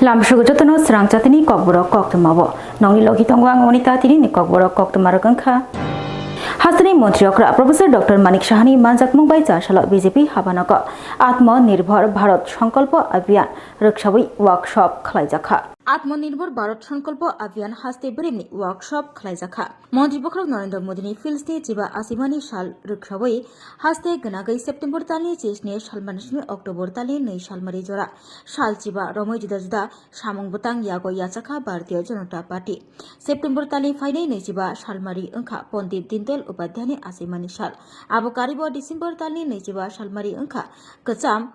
Lamsugo jotono Swrangchati ni Kokborok Koktwma bo nongni logi tongwang wanita tini ni Kokborok Koktwma rokangkha Hasani Montreokra Professor Dr. Manik Shahani Manjak Mumbai Chasalo BJP Habanako Atmanirbhar Bharat Sankalpa Abhiyan Ruksawi Workshop Khlaijakha Atmanirbhar Bharat Sankalpa Abhiyan Haste Bremni Workshop Khlaijakha Mantri Bokrok Narendra Modi Filsne Jiba Asimani Shal Ruksawi Haste Ganagai September Tali Chesne Shalmanishmi October Tali Nei Shalmari Jora Shal Jiba Romoy Juda Shamong Butang Yago Yachaka Bharatiya Janata Party September Tali Fainai Nei Jiba Shalmari Angkha Pondit Dintel Upadhyani Asimani Shal Abo Karibo December Tali Nei Jiba Shalmari Angkha Kacham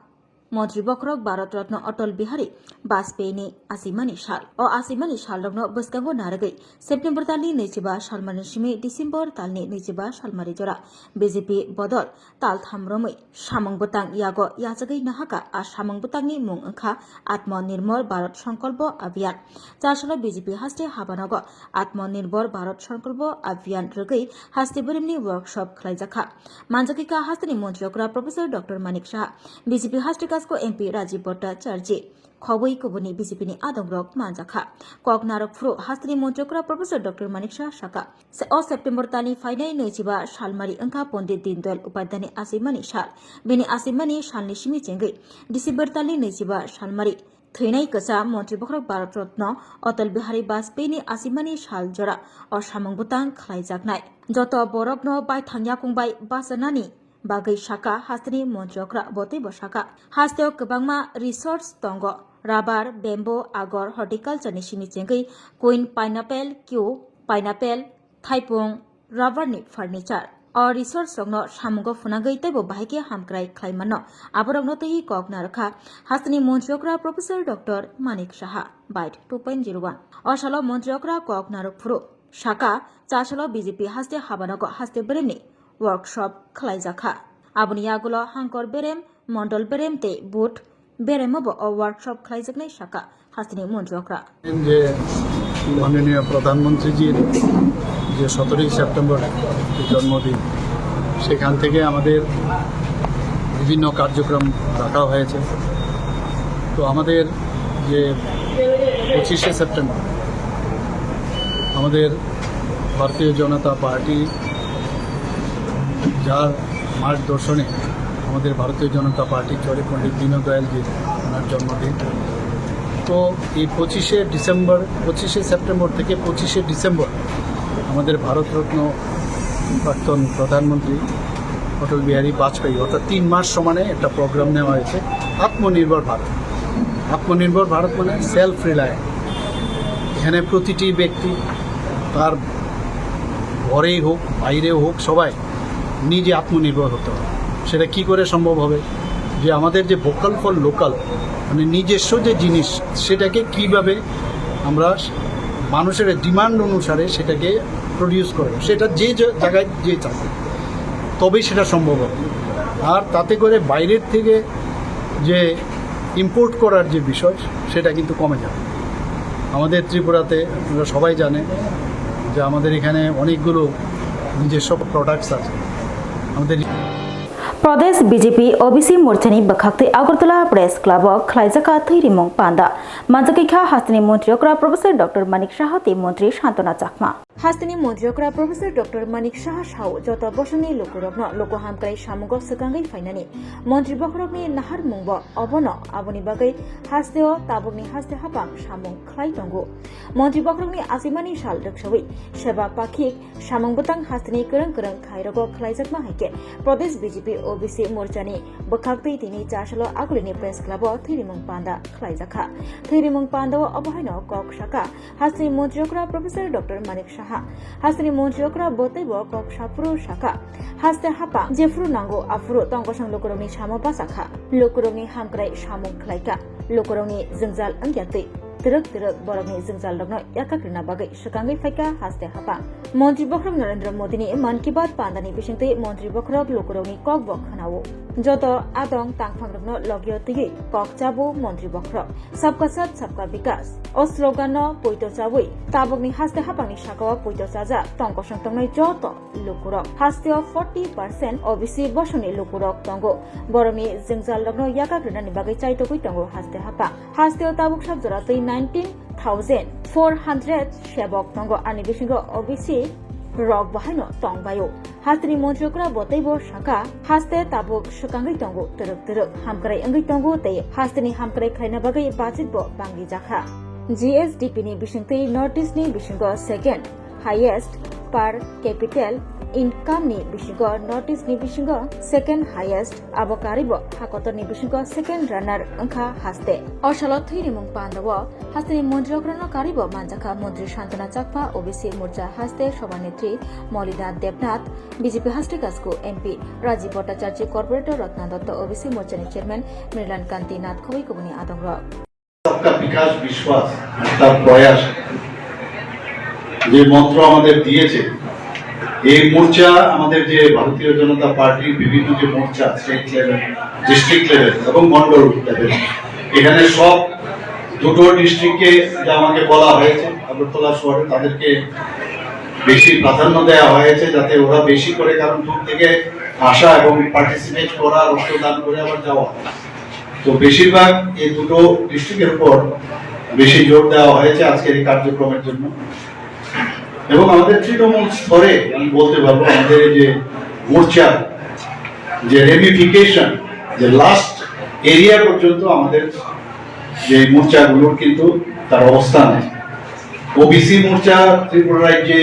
Mantri Bokrok Bharat Ratna Atal Bihari Bajpayini Asimani Shal O Asimani Shal Rogno Buskango Naragai September Tali Nei Jiba Shalmani Shimi December Tali Nei Jiba Shalmari Jora BJP Bodol Tal Thamromai Shamang Butang Yago Yachagai Nahaka A Shamang Butangi Mung Angkha Atmanirbhar Bharat Sankalpa Abhiyan Chasalo BJP Haste Habanago Atmanirbhar Bharat Sankalpa Abhiyan Ragai Haste Berimni Workshop Khlaijakha Manjakika Hastani Montreokra Professor Dr. Manik Shah BJP Haste Kasko MP Rajiv Bhattacharjee Khawai Kubuni BJP ni Adongrok Manjakha Koknarak Fro Hastani Montreokra Professor Dr. Manik Shah Shaka O September Tani Fainai Nei Jiba Shalmari Angkha Pondit Dindol Upadhyani Asimani Shal Bini Asimani Shalni Shimi Chengai December Tali Nei Jiba Shalmari Thainai Kacha Mantri Bokrok Bharat Ratna Atal Bihari Bajpayini Asimani Shal Jora O Shamang Butang Khlaijaknai Joto Borokno Bai Thangyakung Bai Basanani Bagai Shaka Hastani Montreokra Bote Boshaka Hasteo Kabangma Resorts Tongo Rubber, Bamboo, Agor, Horticulture ni Shimi Chengai Queen Pineapple, Q, Pineapple, Thaipung, Rubber ni Furniture O Resorts Rogno Shamungo Funagai Tebo Bahike Hamkrai Klaimano Aborogno Tehi Koknarkha Hastani Montreokra Professor Dr. Manik Shaha Byte 2.01 O Shalo Montreokra Koknarok Furu Shaka Chashalo BJP Haste Habanago Haste Beremni Workshop Khlaijakha Abuni Yagulo Hankor Berem Mondol Berem Te Boot Beremabo O Workshop Khlaijaknai Shaka Hastani Montreokra যে মাননীয় প্রধানমন্ত্রীজির যে 17 September জন্মদিন সেখান থেকে আমাদের বিভিন্ন কার্যক্রম রাখা হয়েছে তো আমাদের যে 25 সেপ্টেম্বর আমাদের ভারতীয় জনতা পার্টি যার মার্গদর্শনে আমাদের ভারতীয় জনতা পার্টি চলে পণ্ডিত দীনদয়ালজির ওনার জন্মদিন তো এই 25 সেপ্টেম্বর থেকে 25 ডিসেম্বর আমাদের ভারতরত্ন প্রাক্তন প্রধানমন্ত্রী অটল বিহারী বাজপেয়ী অর্থাৎ 3 মাস সমানে একটা প্রোগ্রাম নেওয়া হয়েছে আত্মনির্ভর ভারত আত্মনির্ভর ভারত মানে সেলফ রিলায়েন্ট এখানে প্রতিটি ব্যক্তি তার ঘরেই হোক বাইরেও হোক সবাই নিজে আত্মনির্ভর হতে হবে সেটা কি করে সম্ভব হবে যে আমাদের যে ভোকাল ফর লোকাল মানে নিজস্ব যে জিনিস সেটাকে কিভাবে আমরা মানুষের ডিমান্ড অনুসারে সেটাকে প্রডিউস করব সেটা যে জায়গায় যে চাকরি তবেই সেটা সম্ভব হবে আর তাতে করে বাইরের থেকে যে ইম্পোর্ট করার যে বিষয় সেটা কিন্তু কমে যাবে আমাদের ত্রিপুরাতে আপনারা সবাই জানেন যে আমাদের এখানে অনেকগুলো নিজস্ব প্রোডাক্টস আছে আমাদের Pradesh BJP OBC Morchani Bakhakti Agartala Press Club of Khlaijaka Thirimong Panda Manjakika Hastani Montreokra Professor Dr. Manik Shahati Montri Shantana Chakma Hastani Montreokra Professor Dr. Manik Shah Shao Jota Boshani Lokurogno Loko Hamkai Shamugo Sakangai Fainani Montri Bokrogni Nahar Mungbo Obono Aboni Bagai Hasteo Tabugni Haste Hapam Shamung Khlai Tongo Montri Bokrogni Asimani Shal Ruksawi Sheba Pakhik Shamung Butang Hastani Kurang Kurang Khairogo Khlaijakma Haike Pradesh BJP OBC Morchani Bakhakti Tini Chashalo Agulini Press Club of Thirimong Panda Khlaijakha Thirimong Panda Obohino Kok Shaka Hastani Montreokra Professor Dr. Manik Shah Hastani Montreokra Botebo Kok Shapuru Shaka Haste Hapa Jefru Nango Afru Tongosang Lokuroni Shamo Basakha Lokuroni Hamkrai Shamung Khlaika Lokuroni Zingzal Angyati teruk borokni jengzal rokno yakakrina bagai sekangai faika haste hapa Mantri Bokrok Narendra Modi ni Man Ki Baat pandani bisingtui Mantri Bokrok lokurokni kokborok khanao joto adong tangphang rokno logyo tigi kok chabo Mantri Bokrok sabka sat sabka bikas o slogan no poito chabui tabokni haste hapangni sakao poito chaja tongkosong tongnai joto lokurok hasteo 40% OBC bosoni lokurok tongo borokni jengzal rokno yakakrina ni bagai chaitokui tongo haste hapa hasteo tabuk sabjora tui 19,400 shebok tongo ani bisingo OBC rok bahaino tongbayo hastini montrokra botaibo shaka haste tabuk sukangai tongo teruk hamkrai angai tongo tei hastini hamkrai khaina bagai budgetbo bangi jakha GSDP ni bisingtui Northeast ni bisingo second highest per capital income ni bisingo Northeast ni bisingo second highest abokaribo hakotor ni bisingo second runner angkha haste osalo thiri mung pandawo hastini montrokrano karibo manjaka mantri Shantana Chakpa OBC morcha haste সভানেত্রী Malina Debnath BJP হাস্তে কাসকো MP Rajib Bhattacharya corporator Ratna Dutta OBC মোর্চানি chairman মৃলান কান্তি নাথ খবই কবনি আদংর सबका विकास विश्वास তার প্রয়াস যে মন্ত্র আমাদের দিয়েছে এই মোর্চা আমাদের যে ভারতীয় জনতা পার্টির বিভিন্ন যে মোর্চা স্টেট লেভেল ডিস্ট্রিক্ট লেভেল এবং মন্ডল লেভেল এখানে সব দুটো ডিস্ট্রিক্টকে যা আমাকে বলা হয়েছে আগরতলা শহরে তাদেরকে বেশি প্রাধান্য দেওয়া হয়েছে যাতে ওরা বেশি করে কারণ দূর থেকে আসা এবং পার্টিসিপেট করা রক্তদান করে আবার যাওয়া তো বেশিরভাগ এই দুটো ডিস্ট্রিক্টের উপর বেশি জোর দেওয়া হয়েছে আজকের এই কার্যক্রমের জন্য এবং আমাদের তৃণমূল স্তরে আমি বলতে পারবো আমাদের যে মোর্চা যে রেমিফিকেশন যে লাস্ট এরিয়া পর্যন্ত আমাদের যে মোর্চাগুলোর কিন্তু তার অবস্থান আছে ওবিসি মোর্চা ত্রিপুরা রাজ্যে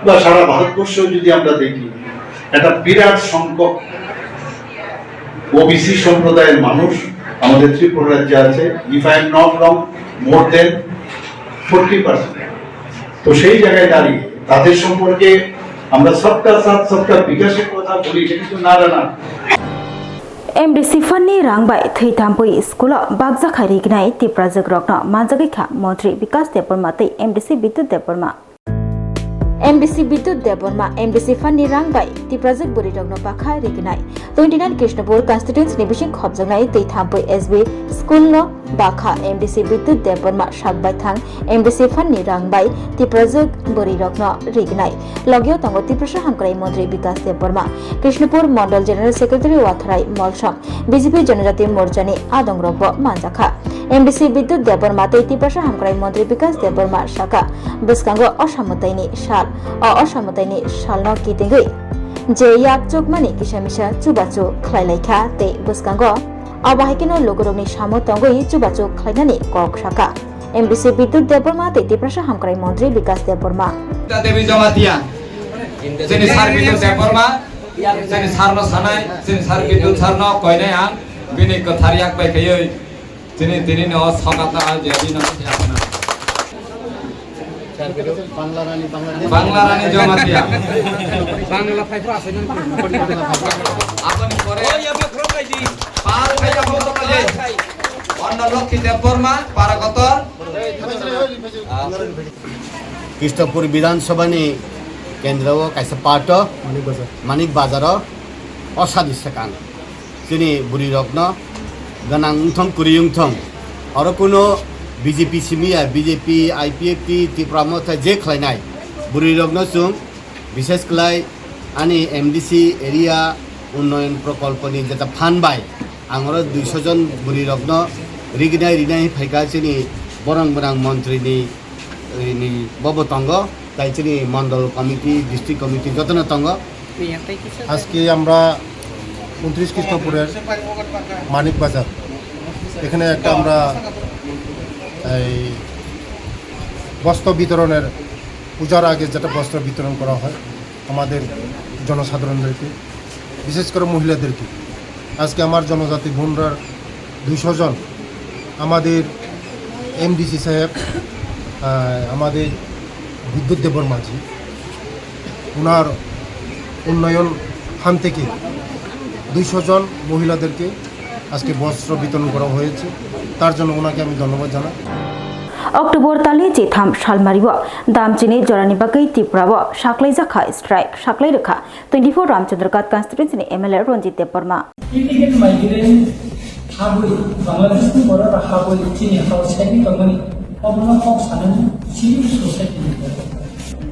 বা সারা ভারতবর্ষ যদি আমরা দেখি একটা বিরাট সংখ্যক ওবিসি সম্প্রদায়ের মানুষ আমাদের ত্রিপুরা রাজ্যে আছে if I am not wrong more than 40%। তো সেই জায়গায় দাঁড়িয়ে তাদের সম্পর্কে আমরা সবকা সাথ সবকা বিকাশের কথা বলি এটা কিন্তু না MDC fanni rangbai theitampai skulo bagja khari gnai tipra jagrokno manjagi kha mantri bikas deparma tei MDC bidut deparma MDC bidut deparma MDC fanni rangbai tiprajak buri rogno pakha rignai 29 Krishnapur constituency ni bising khobjangnai theitampai SB school no bakha MDC bidut deparma sakbai thang MDC fanni rangbai tiprajak buri rogno rignai logyo tango tiprasa hamkrai mantri bikas deparma Krishnapur Mandal General Secretary Watharai Molsom BJP Janajati Morchani Adongrokbo manjakha MDC bidut deparma tei tiprasa hamkrai mantri bikas deparma shaka biskango osamataini sal অসমতাইনি সালন কিতিঙ্গই যে ইয়াকচক মানে কিসামিসা চুবাচু খ্লাইলাইখা তে বসকাঙ্গ আবাহিকিনো লোগরমনি সামতঙ্গই চুবাচু খ্লাইনানি cock শাখা MDC বিদ্যুৎ দেববর্মা তে তিপ্রাসা হামকরাই মন্ত্রী বিকাশ দেববর্মা দেবী জমাতিয়া যিনি সার বিদ্যুৎ দেববর্মা যিনি সারনো সানাই যিনি সার বিদ্যুৎ সারনো কয়নাই আং বিনি কথারিয়াক পাইখাयै তিনি ন সকাতা যে দিন বাংলা রানী জমাতিয়া বাংলা ফাইফা আছে না আপনি পরে পার খাইয়া বলতে পারে অন্য লক্ষ্মী দেববর্মা পারাগতর कृष्णपुर विधानसभानि केन्द्रआव कायसा पार्ट मानिक बाजार असादिस्ताकान जोंनि बुरि रत्न गोनां उंथं कुरि उंथं आरो कुनो बीजेपी सिमिया बीजेपी आईपीएफटी त्रिपुरा मथा जे खालायनाय बुरि रत्न जों विशेष खालाय आनि एमडीसी एरिया उन्नयन प्रकल्पनि जेता फानबाय आंरो 200 जन बुरि रत्न रिगिनाय फायगा जोंनि बरं मन्त्रिनि ববতঙ্গ তাইচিনি মন্ডল কমিটি ডিস্ট্রিক্ট কমিটি যতন তঙ্গ আজকে আমরা 29 কৃষ্ণপুরের মানিক বাজার এখানে একটা আমরা এই বস্ত্র বিতরণের পূজার আগে যেটা বস্ত্র বিতরণ করা হয় আমাদের জনসাধারণদেরকে বিশেষ করে মহিলাদেরকে আজকে আমার জনজাতি বোনরা 200 জন আমাদের এমডিসি সাহেব আমাদের বিদ্যুৎ দেবর মাঝি ওনার উন্নয়ন ফান্ড থেকে 200 জন মহিলাদেরকে আজকে বস্ত্র বিতরণ করা হয়েছে তার জন্য ওনাকে আমি ধন্যবাদ জানাই अक्टोबर तालनि जेथाम सालमारिव दामचिनि जरानि बागै त्रिपुराव साख्लै जाखा स्ट्राइक साख्लै रोखा 24 रामचंद्र घाट कन्स्टिट्युएन्सिनि MLA Ranjit Debbarma illegal migrant habul Bangladesh ni bora habul chini household company obno kok sanan civil society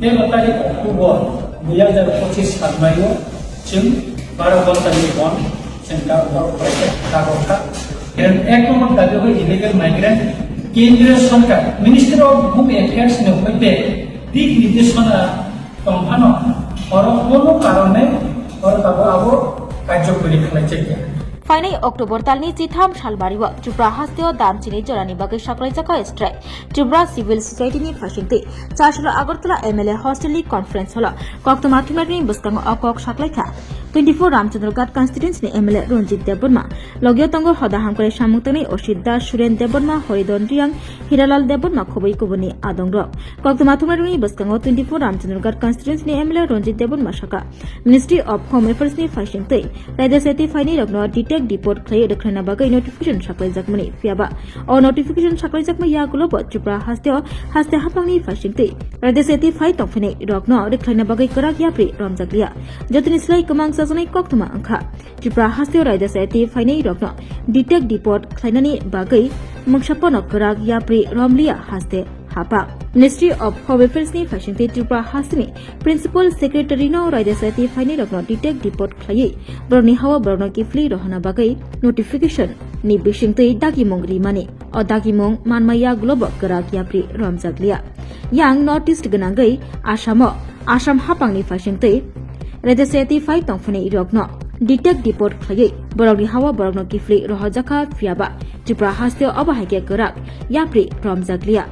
ni batari October 2025 साल में जों 12 घंटानि बन सेंटा कागजखा एक नम्बर दाबियाव इलिगेल माइग्रेंट केंद्रीय सरकार मिनिस्ट्री ऑफ होम अफेयर्स ने होते दिक निर्देशना तंफानो और कोनो कारणे और ताबो आबो कार्यकरी खालायचे फाइनै अक्टोबर तालनि जिथाम सालमारिव त्रिपुरा हास्तेव दामचिनि जरानि बागै साख्लै जाखा स्ट्राइक त्रिपुरा सिविल सोसाइटिनि फासिंति चारसुला आगरतला एमएलए हॉस्टेलनि कन्फरेन्स हल कोक्टमा थुमारिनि बुस्कांग अकक साख्लैखा 24 रामचंद्र घाट कन्स्टिट्युएन्सिनि एमएलए रंजित देबबर्मा लगियो तंग हदाहामकरे सामुक्तनि असित दास सुरेन देबबर्मा हरिदन रियां हिरालाल देबबर्मा खबै कुबनि आदंग कोक्टमा थुमारिनि बुस्कांग 24 रामचंद्र घाट कन्स्टिट्युएन्सिनि एमएलए रंजित देबबर्मा शाखा मिनिस्ट्री ऑफ होम अफेयर्सनि फासिंति रायदासेति फाइनै रगनो डिटेक्ट डिपोर्ट खाय रखना बागै नोटिफिकेशन साख्लै जाकमनि फियाबा अ नोटिफिकेशन साख्लै जाकम या गुलब त्रिपुरा हास्ते हापांनि फासिंति रायदासेति फाइ तंफिनै रगनो रखना बागै करा याप्रि रमजाकलिया जतनि स्लाइ कमांग साजनै कोक्टमा अंखा त्रिपुरा हास्तेव रायदासेति फाइनै रगनो डिटेक्ट डिपोर्ट खायनानि बागै मक्सापन करा याप्रि रमलिया हास्ते हापा मिनिस्ट्री ऑफ होम अफेयर्स नि फासिंति त्रिपुरा हास्तेनि प्रिंसिपल सेक्रेटारि नो रायदासेति फाइनै रगनो डिटेक्ट डिपोर्ट खायै बरनि हावा बरनो किफ्ली रहना बागै नोटिफिकेशन नि बिसिंतै दागिमंग रिमानि अ दागिमंग मानमाया ग्लोब करा याप्रि रमजाकलिया yang noticed गनांगै आसाम हापांनि फासिंतै रायदासेति फाइ तंफनै रगनो डिटेक्ट डिपोर्ट खायै बरनि हावा बरनो किफ्ली रहजाखा फियाबा त्रिपुरा हास्तेव अबाहायके कराक याप्रि रमजाकलिया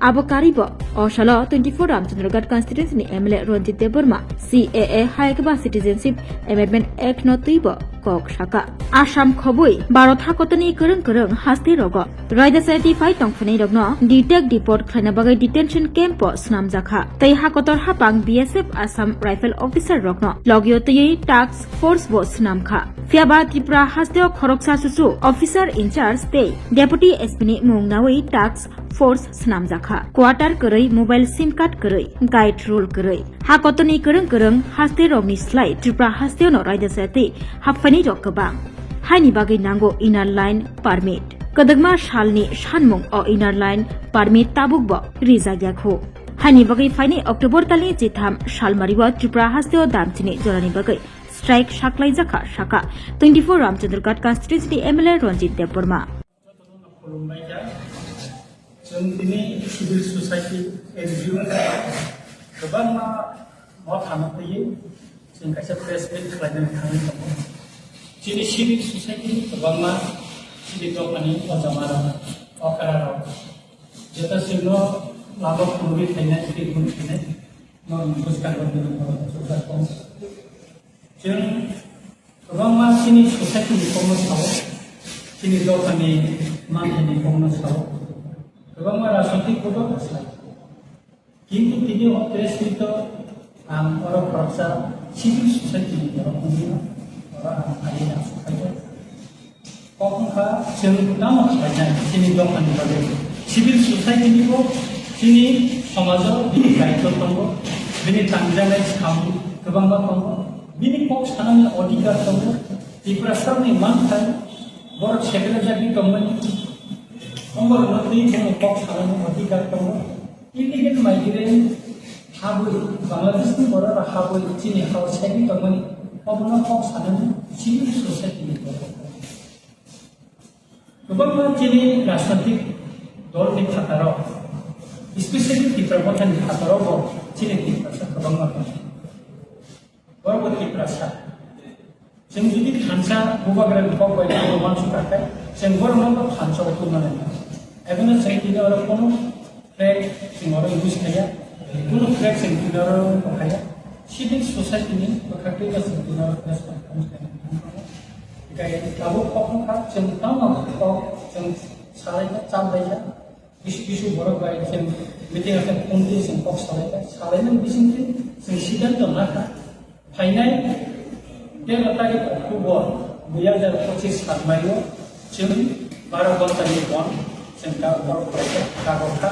आबकारिब अशाल 24 रामचंद्र घाट कन्स्टिट्युएन्सिनि एमएलए रंजित देबबर्मा सीएए हायकबा सिटिजेनशिप एमेंडमेंट एक्ट न तैब कक शाखा आसाम खबै भारत हाकतनि करं हास्ते रग रायदासेति फाइ तंफनै रगनो डिटेक्ट डिपोर्ट खायना बागै डिटेंशन कैंप स्नामजाखा तै हाकतर हापां बीएसएफ आसाम राइफल ऑफिसर रगनो लगियो तै टास्क फोर्स बो स्नामखा फियाबा त्रिपुरा हास्तेव खरकसा सुसु ऑफिसर इंचार्ज तै डेपुटी एसपीनि मुंगनावै टास्क फोर्स स्नामजाखा क्वार्टर करै मोबाइल सिम कार्ड करै गाइड रोल करै हाकतनि करं हास्ते रगनि स्लाइ त्रिपुरा हास्तेव न रायदासेति हाफानि रगबां हानि बागै नांगौ इनार लाइन पारमिट कदगमा सालनि सानमुं अ इनार लाइन पारमिट ताबुकबो रिजाग्याखौ हानि बागै फाइनै अक्टोबर तालनि जिथाम सालमारिव त्रिपुरा हास्तेव दामचिनि जरानि बागै स्ट्राइक साख्लै जाखा शाखा 24 रामचंद्र घाट कन्स्टिट्युएन्सिनि एमएलए रंजित देबबर्मा जों दिनै सिभिल ससाइटि एनजिअ गोबां माबा थानो फैयो जों खायसे प्रेस मिट खालामनो थाङो दङ दिनै सिभिल ससाइटिनि गोबां सिभिल दखानि अजामारा अकाराराव जेब्ला जोंनो लामा खुंबाय थानाय दैखुन थानाय बुस्थुफोरखौ जों गोबां मानसिनि ससाइटिनि खौनो सावो दिनै दखाननि मानसिनि खौनो सावो गोबां राजनीतिकबो हास्लाय किन्तु दिनै प्रेस मिट आं अरब फरसा सिभिल ससाइटिनि खुंनो आयेना सफायदों कखा जों नाम खालायनाय दिनै दखाननि बागै सिभिल ससाइटिनिबो दिनै समाजाव बिनि दायित्व दङ बिनि थांजानाय साम गोबां दङ बिनि कक सानायनि अधिकार दङ त्रिपुरा सरकारनि मानथाय बर' सेक्रेटारि दंमोन अंगरनो दै जों कक सानायनि अधिकार दङ इलिगेल माइग्रेन्ट हाबुल बांलादेशनि बर' हाबुल दिनै हाउसहाइनि दंमोन अबनो कक सानायनि सिभिल ससाइटिनि गोबां दिनै राजनीतिक दलनि खाताराव स्पेसियली त्रिपुरा गथानि खाताराव दिनै त्रिपुरासा गोबां बर'बो त्रिपुरासा जों जुदि फानसा बुबाग्रा बिफाव बायदि मानसि थाखाय जों बर'नावबो फानसाव खुलमानाय एखौनो जों दिनै आरो कोनो फ्लेग जों आरो इउज खाया कोनो फ्लेग जों दिनै आरो बाहाया सिभिल ससाइटिनि खाख्रि गासै दिनै आरो रेसपेक्ट खालामनाय गाय लाबो कखा जों टाउनाव जों सालायना चामबायजा बिसु बर' गाय जों मिटिंआव कमप्लिट जों कक सालायना बिसिंथि जों सिद्धान्त नाखा फाइनाल 13 तारिख अक्टोबर 2025 साल माइयाव जों 12 घन्टानि बन जों दा बर' फरायसा गागरखा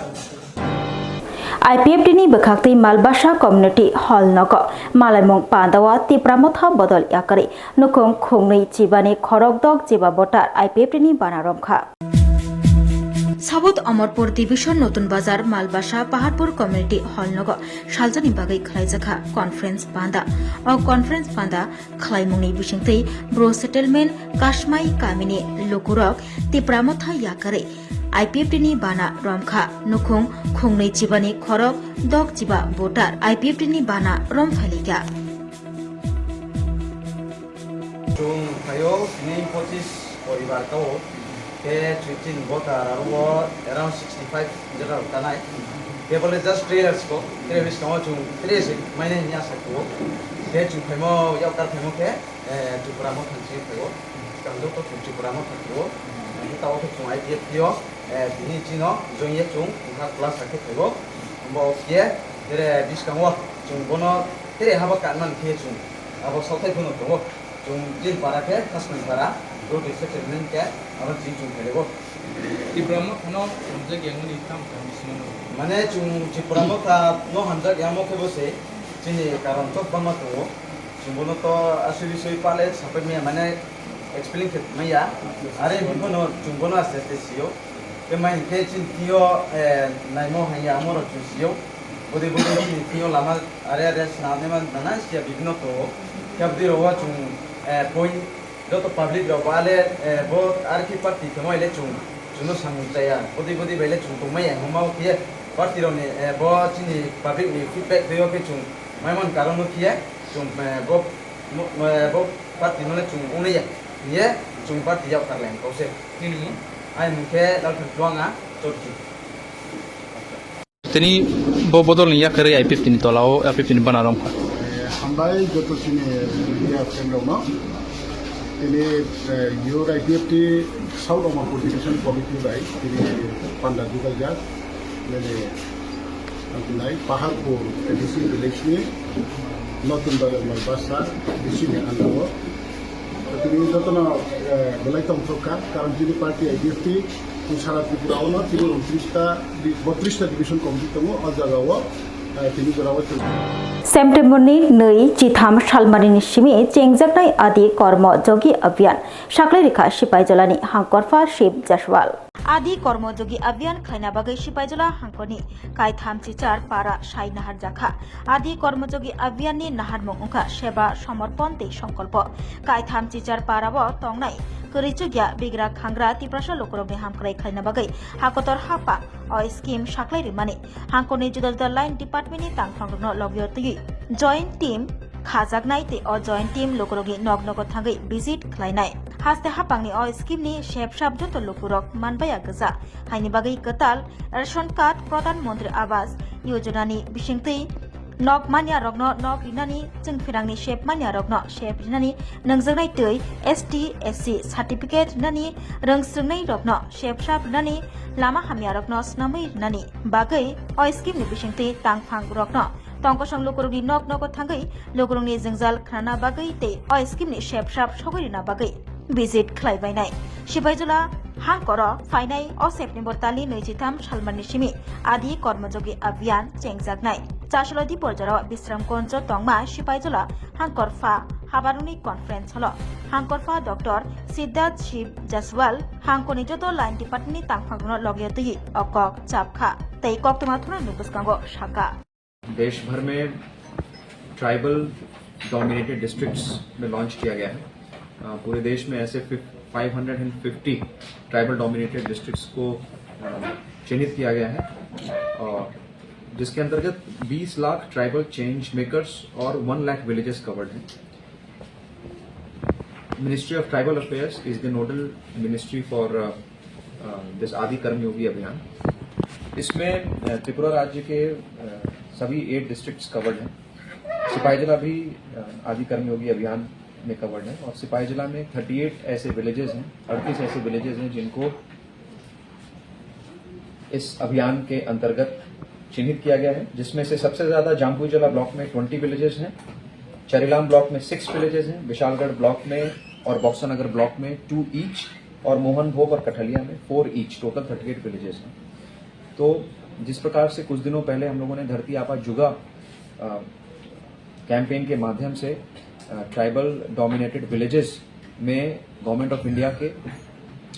IPFD ni bekhakti Malbasa Community Hall noko Malaymong Pandawa Tipramotha Bodol Yakari Nukong Khungni Chibani Khorokdok Jiba Botar IPFD ni Banaromkha সাবুত Amarpur division Natun Bazar মালবাসা Paharpur community hall নগ সালজানি বাগৈ খাইজাখা কনফারেন্স বান্দা অ কনফারেন্স বান্দা খাইমুংনি বিসিংতৈ bro settlement কাশমাই Kaminey লকুরক Tipra Motha ইয়াকারে IPFD ni bana romkha nukhung khungnei chibani khorok dok chiba voter IPFD ni bana rom phalikya chung thayo ni 25 poribar ko ke 13 voter aro around 65 jara tanai ke bole just 3 years ko 3 years ko chung 3 se maine nya sakko ke chung phemo yau kar phemo ke chu pramo thanchi thayo kangdo ko chu pramo thayo ni taw ko chung IPFD yo bini chino joye chung ha class rakhe thayo bo ke tere diskango chung bono tere haba kanman ke chung abo sothai bono to chung jin para ke kasman para road settlement ke abo jin chung thayo Ibrahim no hamza gyangni tam kamisino mane chung chipramo ta no hamza gyamo ke bose chini karon tok bama to chung bono to asuri soi pale sape me mane explain ke maya are bono chung bono asete sio ke mai ke chin tio naimo haya amoro chung sio bode bode chin tio lama are snane man nana sia bibino to ke abdi rowa chung point do to public ro wale bo ar ki party ke moi le chung chuno samutaya bode bode bele chung to mai ngomau ke party ro ne bo chini public ni feedback deo ke chung mai mon karon ke chung bo party no le chung unia ye chung party yau karlen ko se nini ai mungke dal perjuanga chotki tini bo bodol ni yakare IPFD ni tolao IPFD ni banarom kha hambai joto sini dia friend no ini your IPFD South of Politician Committee bai ini panda juga ya lele antinai Paharpur edisi election notun dal Malbasa di sini andawo তিনি যত না বেলাইতে অংশকার কারণ যিনি party IPFD সারা ত্রিপুরাও তিনি 32টা division committee দङ অজাগাও তিনি গরাও सेप्टेम्बरनि 2 सालमारिनि सिमी चेंगजाकनाय आदि कर्मयोगी अभियान साख्लायरेखा सिपाइजलानि हांकरफा शिब जासवाल आदि कर्मयोगी अभियान खायना बागै सिपाइजला हांकरनि कायथाम चिचार पारा साइ नाहार जाखा आदि कर्मयोगी अभियाननि नाहार मुंखा सेवा समर्पण ते संकल्प कायथाम चिचार पाराबो तंगनाय करिचुगिया बिग्रा खांग्रा तिप्रासा लोकरबनि हामख्राय खायना बागै हाकतर हापा अ स्कीम साख्लायरिमानि हांकरनि जुदा जुदा लाइन डिपार्टमेन्टनि तांफ्रांगनो लगियतगि जॉइंट टीम खाजागनाय ते अ जॉइंट टीम लोकरगि नगनग थांगै विजिट खालायनाय हास्ते हापांनि अ स्कीमनि शेप शाब्दत लोकरक मानबाया गजा हायनि बागै कताल रेशन कार्ड प्रधानमन्त्री आवास योजनानि बिसिंतै नक मानिया रगनो नक रिनानि जोंफिरांनि शेप मानिया रगनो शेप रिनानि नंजोंनाय तै ST SC सार्टिफिकेट रिनानि रोंस्रोंनाय रगनो शेप शाब रिनानि लामा हामिया रगनो स्नामै रिनानि बागै अ स्कीमनि बिसिंतै तांफां रगनो तंकसं लोकरगि नक नग थांगै लोकरंनि जोंजाल खाना बागै ते अ स्कीमनि शेप शाब सगैरिना बागै विजिट खालायबायनाय सिपाइजला हांकर फाइनाय अ सेप्टेम्बर तालि 23 सालमाननि सिमी आदि कर्मयोगी अभियान चेंगजागनाय चासलदि पर्जर विश्राम कन्ज तंगमा सिपाइजला हांकरफा हाबारुनि कन्फारेन्स हलो हांकरफा डॉक्टर सिद्धार्थ शिव जासवाल हांकनि जतो लाइन डिपार्टमेन्टनि तांफांगनो लगियतगि अकक चापखा तै कोक्तमा थुना नुबुसकांगो शाखा देश भर में ट्राइबल डोमिनेटेड डिस्ट्रिक्ट्स में लॉन्च किया गया है पूरे देश में ऐसे 550 ट्राइबल डोमिनेटेड डिस्ट्रिक्ट्स को चिन्हित किया गया है और जिसके अंतर्गत 20 लाख ट्राइबल चेंज मेकर्स और 1 लाख विलेजेस कवर्ड हैं। Ministry of tribal affairs is the nodal ministry for this आदि कर्मयोगी अभियान। इसमें त्रिपुरा राज्य के सभी 8 डिस्ट्रिक्ट्स कवर्ड हैं। सिपाहीजला भी आदि कर्मयोगी अभियान में कवर्ड है और सिपाहीजला में 38 ऐसे विलेजेस हैं 38 ऐसे विलेजेस हैं जिनको इस अभियान के अंतर्गत चिन्हित किया गया है, जिसमें से सबसे ज्यादा जाम्पुईजला ब्लॉक में 20 विलेजेस हैं, चरीलाम ब्लॉक में 6 विलेजेस हैं, विशालगढ़ ब्लॉक में और बक्सानगर ब्लॉक में 2 ईच और मोहन भोग और कठलिया में 4 ईच, टोटल 38 विलेजेस हैं। तो जिस प्रकार से कुछ दिनों पहले हम लोगों ने धरती आबा जुगा कैंपेन के माध्यम से ट्राइबल डोमिनेटेड विलेजेस में गवर्नमेंट ऑफ इंडिया के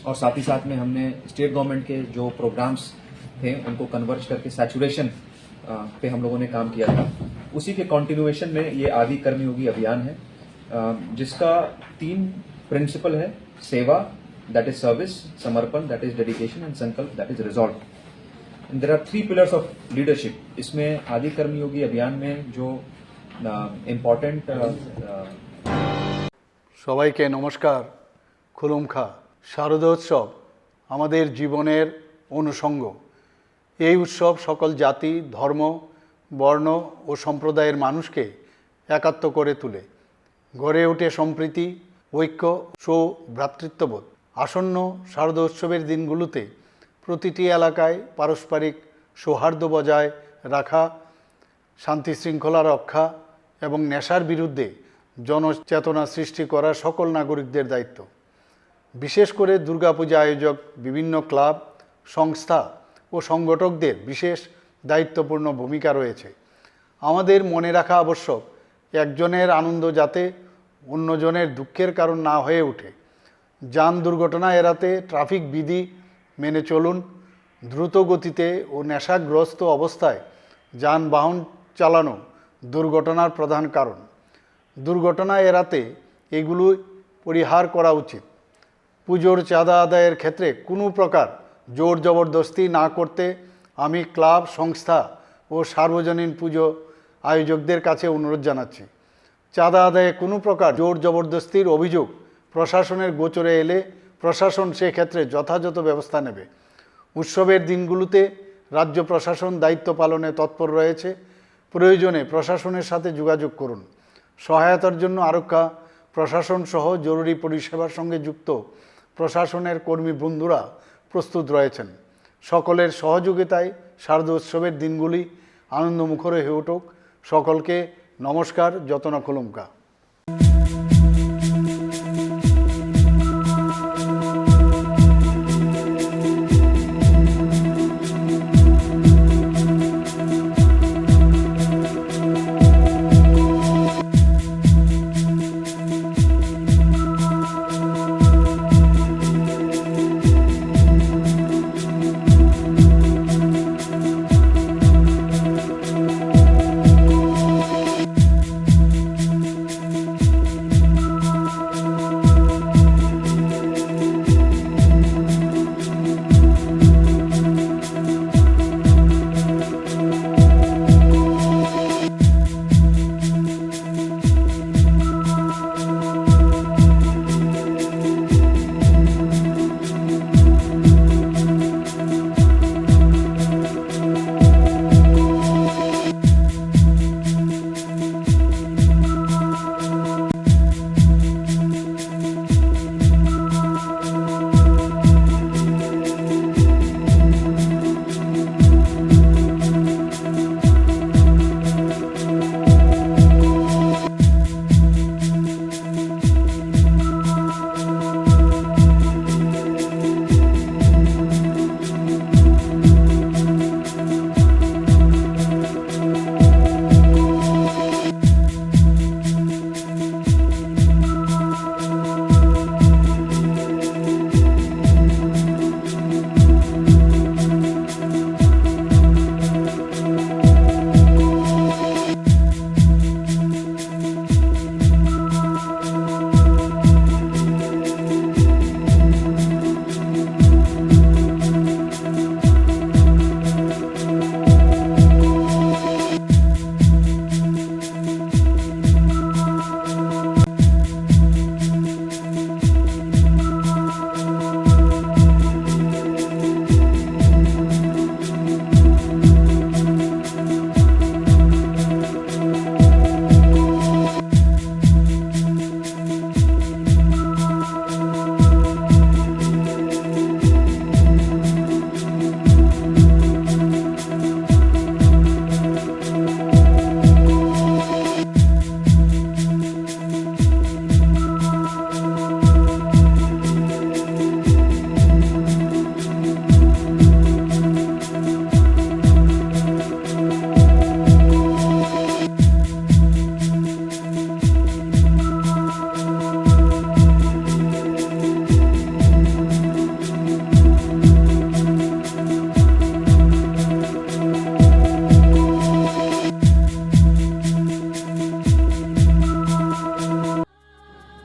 और साथ ही साथ में हमने स्टेट गवर्नमेंट के जो प्रोग्राम्स थे उनको कन्वर्ज करके सैचुरेशन पे हम लोगों ने काम किया था। उसी के कंटिन्यूएशन में ये आदि कर्मयोगी अभियान है, जिसका 3 प्रिंसिपल है: seva, that is service; samarpan, that is dedication; and sankalp, that is resolve. And there are 3 pillars of leadership. इसमें आदि कर्मयोगी अभियान में जो इम्पोर्टेंट সবাইকে নমস্কার। খুলুমখা। শারদোৎসব আমাদের জীবনের অনুষঙ্গ। এই উৎসব সকল জাতি, ধর্ম, বর্ণ ও সম্প্রদায়ের মানুষকে একাত্ম করে তোলে। গড়ে ওঠে সম্প্রীতি, ঐক্য ও ভ্রাতৃত্ববোধ। আসন্ন শারদোৎসবের দিনগুলোতে প্রতিটি এলাকায় পারস্পরিক সৌহার্দ্য বজায় রাখা, শান্তি শৃঙ্খলা রক্ষা এবং নেশার বিরুদ্ধে জনচেতনা সৃষ্টি করা সকল নাগরিকদের দায়িত্ব। বিশেষ করে দুর্গাপূজা আয়োজক বিভিন্ন ক্লাব, সংস্থা ও সংগঠকদের বিশেষ দায়িত্বপূর্ণ ভূমিকা রয়েছে। আমাদের মনে রাখা আবশ্যক, একজনের আনন্দ যাতে অন্যজনের দুঃখের কারণ না হয়ে ওঠে। যান দুর্ঘটনা এড়াতে ট্রাফিক বিধি মেনে চলুন। দ্রুত গতিতে ও নেশাগ্রস্ত অবস্থায় যানবাহন চালানো দুর্ঘটনার প্রধান কারণ। দুর্ঘটনা এড়াতে এগুলো পরিহার করা উচিত। পুজোর চাঁদা আদায়ের ক্ষেত্রে কোনো প্রকার জোর জবরদস্তি না করতে আমি ক্লাব, সংস্থা ও সার্বজনীন পুজো আয়োজকদের কাছে অনুরোধ জানাচ্ছি। চাঁদা আদায়ে কোনো প্রকার জোর জবরদস্তির অভিযোগ প্রশাসনের গোচরে এলে প্রশাসন সেক্ষেত্রে যথাযথ ব্যবস্থা নেবে। উৎসবের দিনগুলোতে রাজ্য প্রশাসন দায়িত্ব পালনে তৎপর রয়েছে। প্রয়োজনে প্রশাসনের সাথে যোগাযোগ করুন। সহায়তার জন্য আরক্ষা প্রশাসন সহ জরুরি পরিষেবার সঙ্গে যুক্ত প্রশাসনের কর্মী বন্ধুরা প্রস্তুত রয়েছেন। সকলের সহযোগিতায় শারদোৎসবের দিনগুলি আনন্দমুখর হয়ে উঠুক। সকলকে নমস্কার। যতনা খুলুমকা।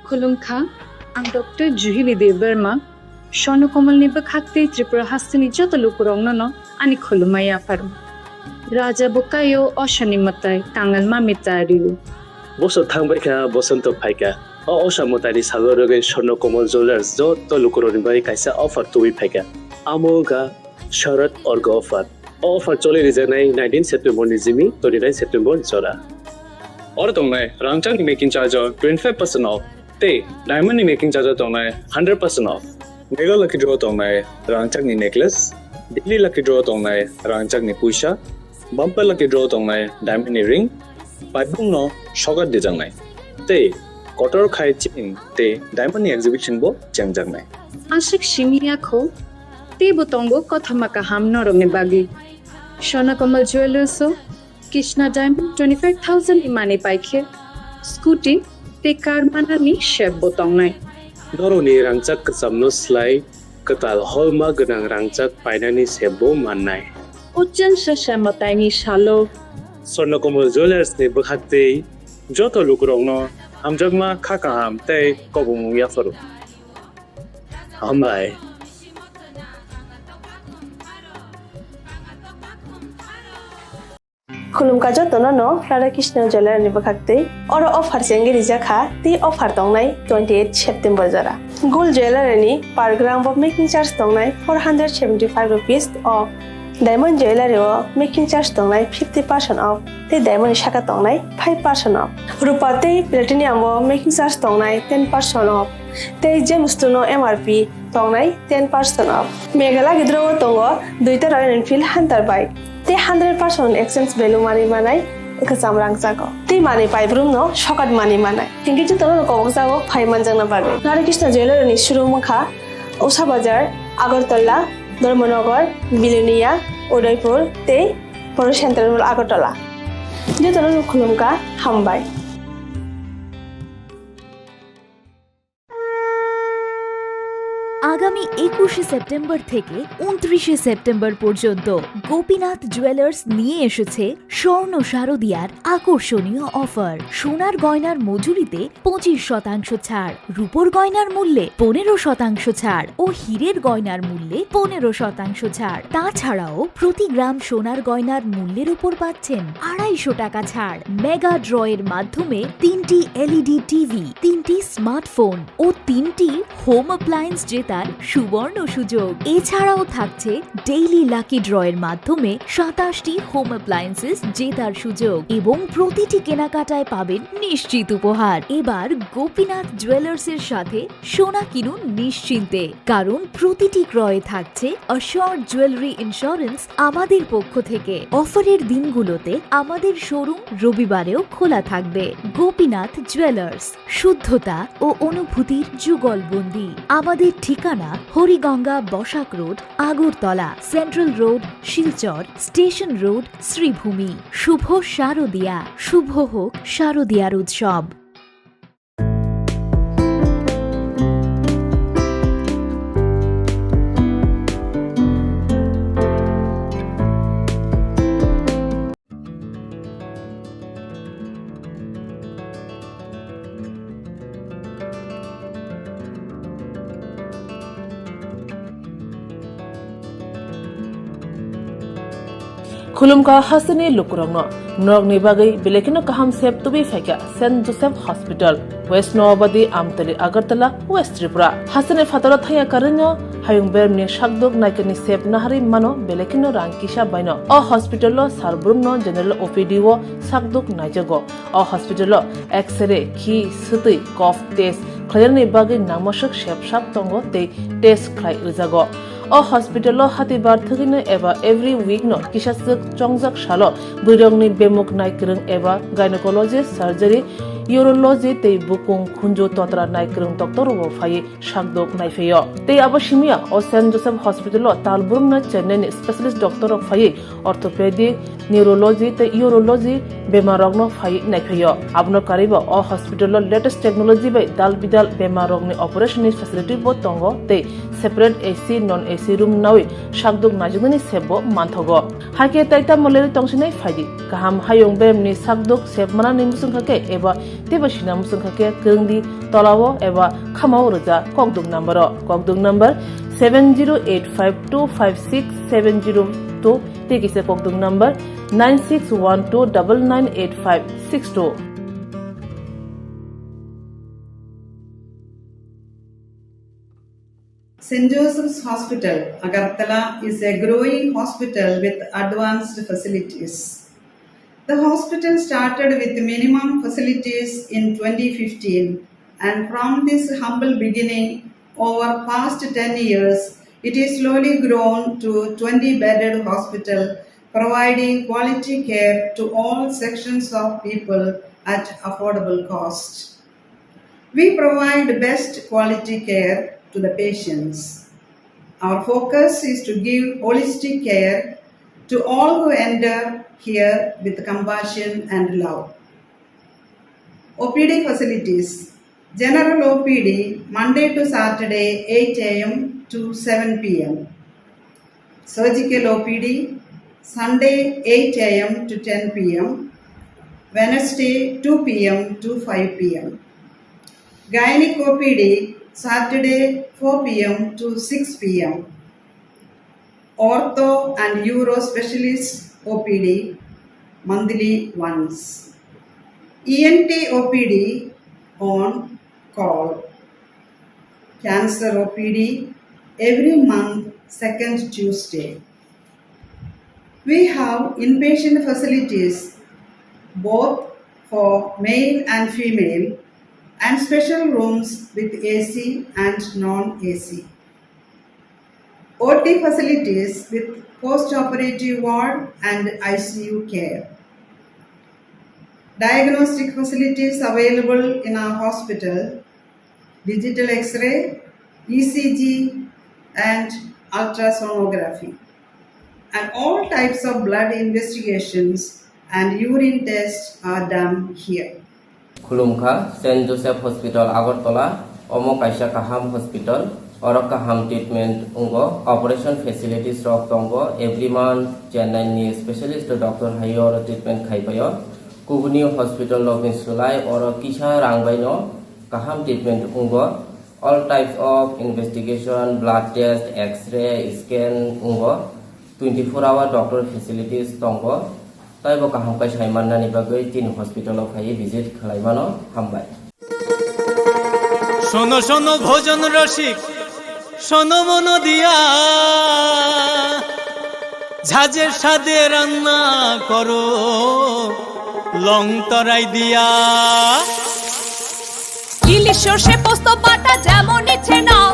खुलुमखा आं डॉक्टर जुहिली देवबर्मा स्वर्णकमलनि बखाते त्रिपुरा हास्तनि जतलुकुरंनो आनि खुलुमाय आफारम राजा बुकायो अशनि मताय तांगल मामितारिउ बसो थांबायखा बसंत फायका अशा मतारि सागरगन स्वर्णकमल ज्वेलर्स जतलुकुरनि बाय कायसा अफर तुइ फायका आमोगा शरद अर्ग अफर चले रिजनाय 19 सेप्टेम्बर नि जिमि 29 सेप्टेम्बर जरा और तंगनाय रांचांग मेकिंग चार्ज 25% ऑफ ते डायमंड मेकिंग चार्ज तंगनाय 100% ऑफ मेगा लकी ड्रॉ तंगनाय रांचांग नेकलेस डेली लकी ड्रॉ तंगनाय रांचांग पुइसा बम्पर लकी ड्रॉ तंगनाय डायमंड रिंग पाइपुंग नो शगर दिजांनाय ते कटर खाय चिन ते डायमंड एग्जिबिशन बो चेंगजांनाय आशिक शिमियाखो ते बोतंगो कथमाका हामनरंगनि बागि स्वर्णकमल ज्वेलर्स कृष्णा डायमंड 25,000 इमाने पाइखे स्कूटी ते कार मानानि शेप बोतंगनाय दरनि रांचाक कसामनो स्लाइ कताल हलमा गोनां रांचाक पाइनानि सेबो माननाय उज्जैन शशमताइनि शालो स्वर्णकमल ज्वेलर्स ने बखाते जतो लुकुरंनो हामजगमा खाकाहाम ते कबुमु याफरो हामबाय खुलुमका जतनो राधा कृष्ण ज्वेलर नि बखाते और ऑफर सेंगे रिजाखा ती ऑफर तंगनाय 28 सेप्टेम्बर जरा गोल्ड ज्वेलर नि per gram off making charge तंगनाय 475 rupees off diamond jeweller making charge तंगनाय 50% ऑफ ते डायमंड शाखा तंगनाय 5% ऑफ रुपा ते प्लेटिनियम मेकिंग चार्ज तंगनाय 10% ऑफ ते जेमस्टोनो एमआरपी तंगनाय 10% ऑफ मेघाला गिद्रो तंगो दुइता रॉयल एनफील्ड हंटर बाइक ते 100% एक्सचेंज वैल्यू मानि मानाय एकसाम रांचाको ते मानि पाइब्रुम नो शकट मानि मानाय थिंकि जतनो कबकजागो फाइमानजोंना बागै राधा कृष्ण ज्वेलर नि शुरुमखा उषा बाजार आगरतला धर्मनगर बिलुनिया उदयपुर ते बर सेंट्रल आगरतला जतनो खुलुमका हामबाय আগামী 21শে সেপ্টেম্বর থেকে 29শে সেপ্টেম্বর পর্যন্ত গোপীনাথ জুয়েলার্স নিয়ে এসেছে স্বর্ণ শারদিয়ার আকর্ষণীয় অফার সোনার গয়নার মজুরিতে 25% ছাড় রূপোর গয়নার মূল্যে 15% ছাড় ও হীরের গয়নার মূল্যে 15% ছাড় তাছাড়াও প্রতি গ্রাম সোনার গয়নার মূল্যের উপর পাচ্ছেন 250 টাকা ছাড় মেগা ড্রয়ের মাধ্যমে 3টি এলইডি টিভি 3টি স্মার্টফোন ও 3টি হোম অ্যাপ্লায়েন্স জেতার সুবর্ণ সুযোগ এছাড়াও থাকছে ডেইলি লাকি ড্রয়ের মাধ্যমে 27টি হোম অ্যাপ্লায়েন্সেস জেতার সুযোগ এবং প্রতিটি কেনাকাটায় পাবেন নিশ্চিত উপহার এবার গোপীনাথ জুয়েলার্সের সাথে সোনা কিনুন নিশ্চিন্তে কারণ প্রতিটি ক্রয়ে থাকছে অ্যাশিওরড জুয়েলারি ইন্স্যুরেন্স আমাদের পক্ষ থেকে অফারের দিনগুলোতে আমাদের শোরুম রবিবারেও খোলা থাকবে গোপীনাথ জুয়েলার্স শুদ্ধতা ও অনুভূতির যুগলবন্দি আমাদের ঠিকানা Hariganga Basak road Agartala central road Silchar station road Sribhumi শুভ শারদিয়া শুভ হোক শারদিয়ার উৎসব खुलुमका हासनी लुकुरंगनो नरगनि बागै बेलेकिनो काहाम सेप तुबि फाइका saint Joseph hospital west Nawabadi Amtali Agartala west Tripura हासने फातरा थाया करन्यो हायुं बेरमनि शाकदुक नायकनि सेप नाहारि मानो बेलेकिनो रांकिसा बायनो अ हॉस्पिटलो सारब्रुमनो जनरल ओपीडी वो शाकदुक नायजगो अ हॉस्पिटलो एक्सरे खि सुतै कफ टेस्ट खयरनि बागै नामसक सेपसाब तंगो ते टेस्ट खाय रिजागो अ हॉस्पिटल हातिबार थगिनो एबा एवरी वीक नो किसासक चंगजक सालो बुरंगनि बेमुक नायक्रं एबा गायनेकोलॉजिस्ट सर्जरी यूरोलॉजी ते बुकुं खुंजो तोत्रा नायक्रं डॉक्टर वो फाये शाकदोक नायफेयो ते आबाशिमिया अ सेंट जोसेफ हॉस्पिटल तालबुरम न चेन्नई स्पेशलिस्ट डॉक्टर फाये ऑर्थोपेडिक न्यूरोलॉजी ते यूरोलॉजी बेमारगनो फाये नायफेयो आबनो कारिबो अ हॉस्पिटल लेटेस्ट टेक्नोलॉजी बाय दाल बिदाल बेमारगनि ऑपरेशन फैसिलिटी बो तंगो ते separate AC non AC room nawi sakduk najunani sebo manthogo hake taita moleri tongsinai faidi kaham hayong bemni sakduk sebmana ni musungkhake eba tebasina musungkhake kengdi tolawo eba khamao roja kokduk number 7085256702 tekise kokduk number 9612998562 St. Joseph's Hospital, Agartala is a growing hospital with advanced facilities. The hospital started with minimum facilities in 2015, and from this humble beginning, over past 10 years, it is slowly grown to 20-bedded hospital, providing quality care to all sections of people at affordable cost. We provide best quality care to the patients. Our focus is to give holistic care to all who enter here with compassion and love. OPD facilities. General OPD Monday to Saturday 8 a.m. to 7 p.m. Surgical OPD Sunday 8 a.m. to 10 p.m. Wednesday 2 p.m. to 5 p.m. Gynec OPD Saturday 4 p.m. to 6 p.m. Ortho and Uro Specialist OPD monthly once. ENT OPD on call. Cancer OPD every month, second Tuesday. We have inpatient facilities both for male and female and special rooms with AC and non-AC. OT facilities with post-operative ward and ICU care. Diagnostic facilities available in our hospital, digital X-ray, ECG and ultrasonography. And all types of blood investigations and urine tests are done here. Khulumkha St. Joseph Hospital Agartala Omo Kaisa Kaham Hospital Oro Kaham treatment ungo operation facilities rok tongo every month Chennai ni specialist doctor hayo treatment khaipayo Kubuni Hospital lokin sulai oro kisha rangbaino Kaham treatment ungo all types of investigation blood test x-ray scan ungo 24-hour doctor facilities tongo Taibo kaham kai saimanna ni bagai tin hospital of hai visit khalaimano hambai শোনো শোনো ভোজন রসিক শোনো মন দিয়া ঝাঁঝের স্বাদে রান্না করো লং তরাই দিয়া ইলিশ সর্ষে পোস্ত বাটা যেমন ইচ্ছে নাও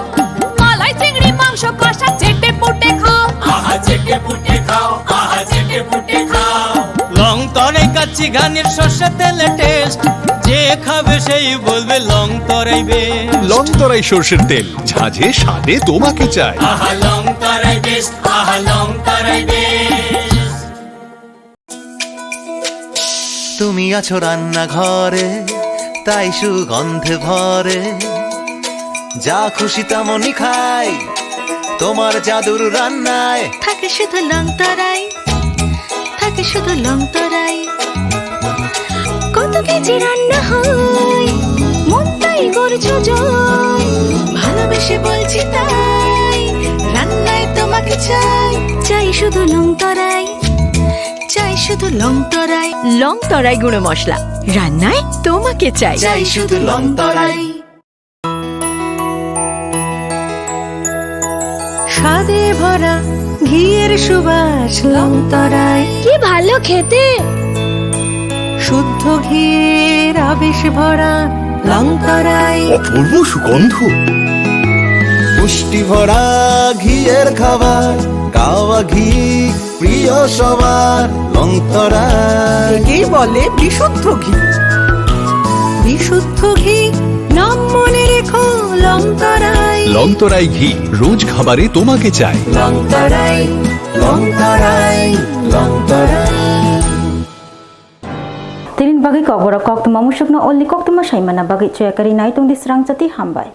মালাই চিংড়ি মাংস কষা চেটে পুটে খাও আহা চেটে পুটে খাও আহা চেটে পুটে খাও লং তরাই কাচ্চি ঘানির সর্ষে তেলে টেস্ট যে খাবে সেই বলবে লং তরাই বেশ লং তরাই সরষের তেল ঝাঁঝে স্বাদে তোমাকে চাই আহা লং তরাই বেশ আহা লং তরাই বেশ তুমি আছো রান্না ঘরে তাই সুগন্ধে ভরে যা খুশি তেমনই খাই তোমার জাদুর রান্নায় থাকে শুধু লং তরাই থাকে শুধু লং তরাই কত কেজি রান্না হয় মন তাই করছো জয় ভালোবেসে বলছি তাই রান্নায় তোমাকে চাই চাই শুধু লং তরাই চাই শুধু লং তরাই লং তরাই গুঁড়ো মশলা রান্নায় তোমাকে চাই চাই শুধু লং তরাই স্বাদে ভরা ঘিয়ের সুবাস লং তরাই কি ভালো খেতে শুদ্ধ ঘিয়ের আবেশ ভরা লং তরাই অপূর্ব সুগন্ধ পুষ্টি ভরা ঘিয়ের খাবার গাওয়া ঘি প্রিয় সবার লং তরাই কি বলে বিশুদ্ধ ঘি বিশুদ্ধ ঘি নাম মনে রেখো লং তরাই লং তরাই ঘি রোজ খাবারে তোমাকে চাই লং তরাই লং তরাই লং তরাই Tirin bagi Kokborok Koktwma musukna only Koktwma saimana bagi cuy kari nai tung di Swrangchati hambai.